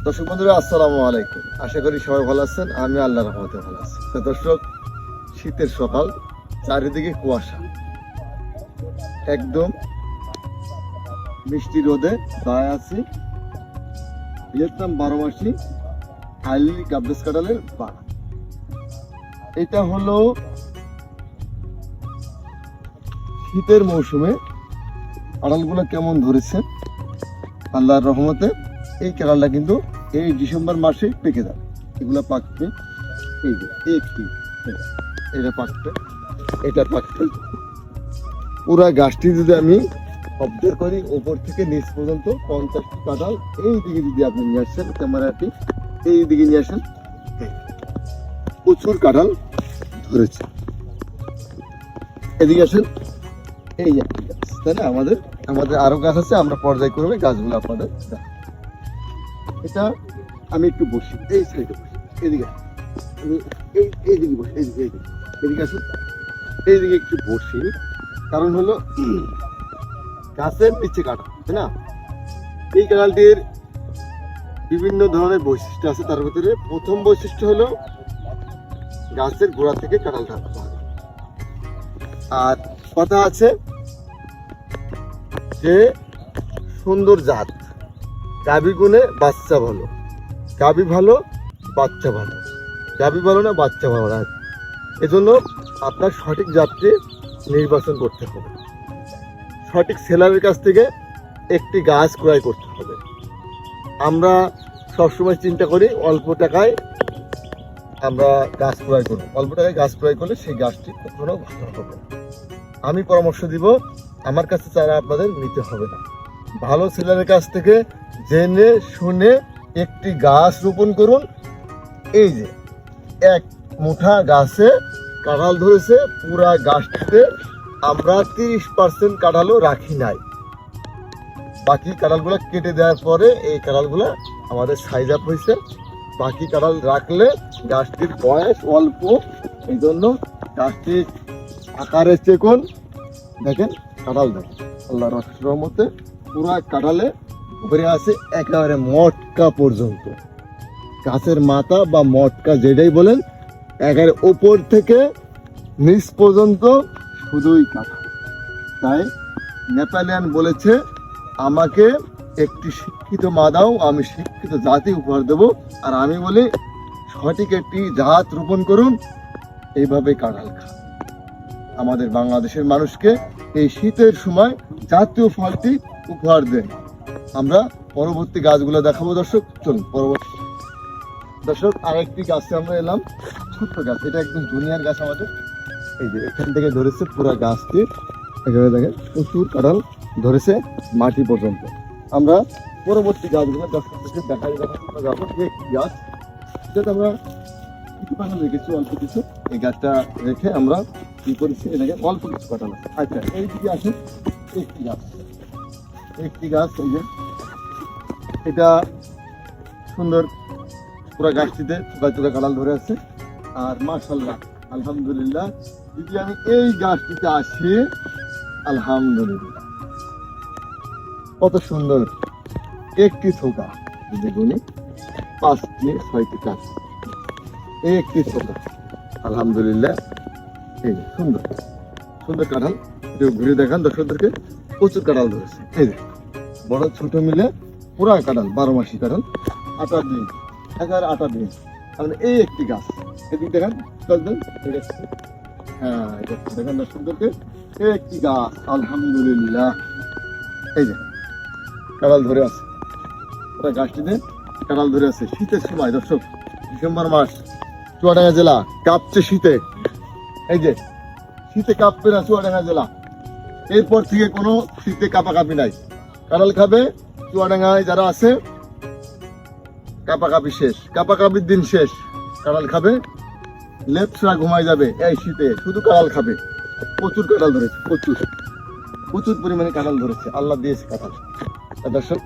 দর্শক বন্ধুরা আসসালামু আলাইকুম। আশা করি সবাই ভালো আছেন, আমি আল্লাহর রহমতে ভালো আছি। তো দর্শক, শীতের সকাল, চারিদিকে কুয়াশা, একদম মিষ্টি রোদে দাঁড়ায় আছি ভিয়েতনাম 12 মাসি হাইলি গাবরেজ কাঁঠালের বাগান। এটা হলো শীতের মৌসুমে কাঁঠালগুলো কেমন ধরেছে আল্লাহর রহমতে। এই কাঁঠালটা কিন্তু এই ডিসেম্বর মাসে পেকে যাবে, এগুলো পাকবে। এই যে একটি এটা পাকবে, এটা পাকবে। পুরা গাছটি যদি আমি অবজার্ভ করি উপর থেকে নিচ পর্যন্ত 50টি কাঁঠাল এই দিকে যদি আপনি নিয়ে আসেন, ক্যামেরাটি এই দিকে নিয়ে আসেন, প্রচুর কাঁঠাল ধরেছে। এদিকে আসেন, এই একটি গাছ, তাই না? আমাদের আরো গাছ আছে, আমরা পর্যায়ক্রমে গাছগুলো আপনাদের দেখাবো। এটা আমি একটু বসি, এই সাইডে বসি, এদিকে আমি এইদিকে বসি, এদিকে আসুন, এইদিকে একটু বসি। কারণ হলো গাছের নিচে কাঁঠাল, তাই না? এই কাঁঠালটির বিভিন্ন ধরনের বৈশিষ্ট্য আছে। তার ভিতরে প্রথম বৈশিষ্ট্য হলো গাছের গোড়া থেকে কাঁঠাল ধরতে হবে। আর কথা আছে যে সুন্দর জাত, গাভী গুণে বাচ্চা ভালো, গাভী ভালো বাচ্চা ভালো, গাভী ভালো না বাচ্চা ভালো না। এজন্য আপনার সঠিক জাতটি নির্বাচন করতে হবে, সঠিক সেলারের কাছ থেকে একটি গাছ ক্রয় করতে হবে। আমরা সবসময় চিন্তা করি অল্প টাকায় আমরা গাছ ক্রয় করব, অল্প টাকায় গাছ ক্রয় করলে সেই গাছটি কখনো ভালো হবে না। আমি পরামর্শ দিব, আমার কাছে চারা আপনাদের নিতে হবে না, ভালো সেলারের কাছ থেকে জেনে শুনে একটি গাছ রোপণ করুন। এই যে এক মুঠা গাছে কাঁঠাল ধরেছে, পুরা গাছটিতে আমরা 30% কাঁঠালও রাখি নাই। বাকি কাঁঠালগুলো কেটে দেওয়ার পরে এই কাঁঠালগুলো আমাদের সাইজ আপ হয়েছে। বাকি কাঁঠাল রাখলে গাছটির বয়স অল্প, এই জন্য গাছটির আকারে চেকন দেখেন, কাঁঠাল দেখেন আল্লাহর রহমতে পুরা কাঁঠালে ভরে আছে একেবারে মটকা পর্যন্ত। গাছের মাথা বা মটকা যেটাই বলেন, একেবারে ওপর থেকে নিচ পর্যন্ত শুধুই কাঁঠাল। তাই নেপালিয়ান বলেছে, আমাকে একটি শিক্ষিত মা দাও, আমি শিক্ষিত জাতি উপহার দেব। আর আমি বলি সঠিক একটি জাত রোপণ করুন, এইভাবে কাঁঠাল খান। আমাদের বাংলাদেশের মানুষকে এই শীতের সময় জাতীয় ফলটি উপহার দেন। আমরা পরবর্তী গাছগুলো দেখাবো দর্শক। চলুন পরবর্তী দর্শক, আরেকটি গাছে আমরা এলাম, ছোট্ট গাছ, এটা একদম জুনিয়র গাছ আমাদের। এই যে এখান থেকে ধরেছে পুরো গাছটি, এখানে দেখেন প্রচুর কাঁঠাল ধরেছে মাটি পর্যন্ত। আমরা পরবর্তী গাছগুলো দর্শকদেরকে দেখাতে যাবো। একটি গাছ যেটা আমরা কিছু কাঁঠাল রেখেছি, অল্প কিছু, এই গাছটা রেখে আমরা কি করেছি, এটাকে অল্প কিছু কাঁঠাল আছে। আচ্ছা, এই দিকে আসেন, একটি গাছ, এই যে এটা সুন্দর, পুরো গাছটিতে চুকা চুকা কাঁঠাল ধরে আছে। আর মাশাআল্লাহ আলহামদুলিল্লাহ, যদি আমি এই গাছটিতে আসি, আলহামদুলিল্লাহ কত সুন্দর একটি থোকা, দেখুন 5টি 6টি গাছ, একটি থোকা, আলহামদুলিল্লাহ। এই সুন্দর সুন্দর কাঁঠাল, একটু ঘুরে দেখান দর্শকদেরকে। প্রচুর কাঁঠাল ধরেছে, এই যে বড় ছোট মিলে পুরা কাঁঠাল, 12 মাসি কাঁঠাল, 8 দিন, 8 দিন। এই একটি গাছ, এদিকে দেখেন, হ্যাঁ দেখেন দর্শকদেরকে, একটি গাছ আলহামদুলিল্লাহ। এই যে কাঁঠাল ধরে আছে, পুরা গাছটিতে কাঁঠাল ধরে আছে। শীতের সময় দর্শক, ডিসেম্বর মাস, চুয়াডাঙ্গা জেলা কাঁপছে শীতে। এই যে শীতে কাঁপবে না চুয়াডাঙ্গা জেলা, এরপর থেকে কোনো শীতে কাঁপাকাঁপি নাই। কাঁঠাল খাবে চুয়াডাঙ্গায় যারা আছে, কাঁপাকাঁপি শেষ, কাঁপাকাঁপির দিন শেষ। কাঁঠাল খাবে, লেপসরা ঘুমাই যাবে এই শীতে, শুধু কাঁঠাল খাবে। প্রচুর কাঁঠাল ধরেছে, প্রচুর পরিমাণে কাঁঠাল ধরেছে, আল্লাহ দিয়েছে কাঁঠাল। দর্শক